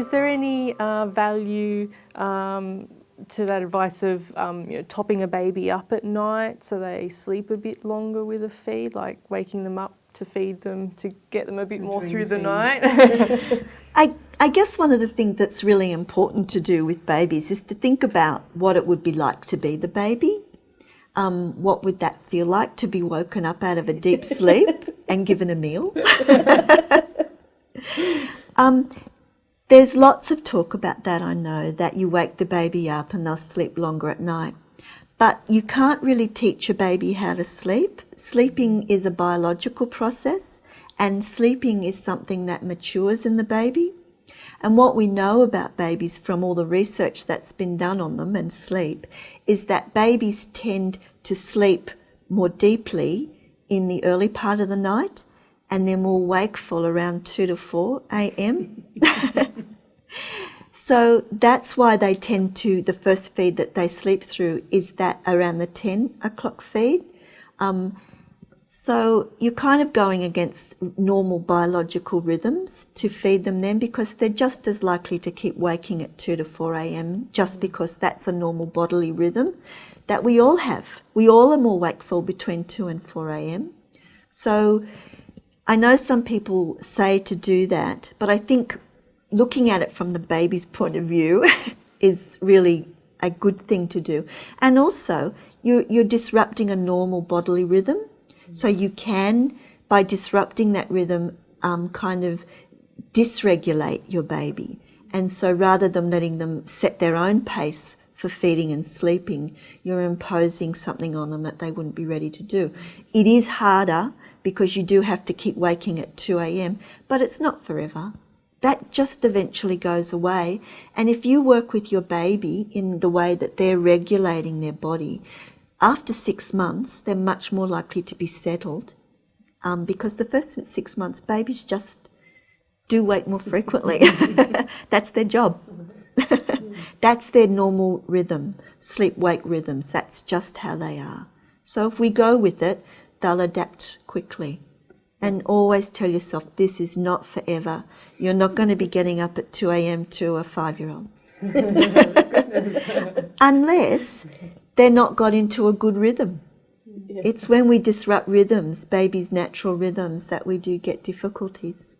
is there any value to that advice of topping a baby up at night so they sleep a bit longer with a feed, like waking them up to feed them to get them a bit more through the night? I guess one of the things that's really important to do with babies is to think about what it would be like to be the baby. What would that feel like to be woken up out of a deep sleep and given a meal? There's lots of talk about that, I know, that you wake the baby up and they'll sleep longer at night. But you can't really teach a baby how to sleep. Sleeping is a biological process, and sleeping is something that matures in the baby. And what we know about babies from all the research that's been done on them and sleep is that babies tend to sleep more deeply in the early part of the night, and they're more wakeful around 2 to 4 a.m. So that's why they tend to, the first feed that they sleep through is that around the 10 o'clock feed. So you're kind of going against normal biological rhythms to feed them then, because they're just as likely to keep waking at 2 to 4 a.m. just because that's a normal bodily rhythm that we all have. We all are more wakeful between 2 and 4 a.m. So I know some people say to do that, but I think looking at it from the baby's point of view is really a good thing to do. And also, you're disrupting a normal bodily rhythm. So you can, by disrupting that rhythm, kind of dysregulate your baby. And so rather than letting them set their own pace for feeding and sleeping, you're imposing something on them that they wouldn't be ready to do. It is harder because you do have to keep waking at 2 a.m., but it's not forever. That just eventually goes away. And if you work with your baby in the way that they're regulating their body, after 6 months, they're much more likely to be settled, because the first 6 months, babies just do wake more frequently. That's their job. That's their normal rhythm, sleep-wake rhythms. That's just how they are. So if we go with it, they'll adapt quickly. And always tell yourself, this is not forever. You're not going to be getting up at 2 a.m. to a 5-year-old. Unless they're not got into a good rhythm. Yeah. It's when we disrupt rhythms, babies' natural rhythms, that we do get difficulties.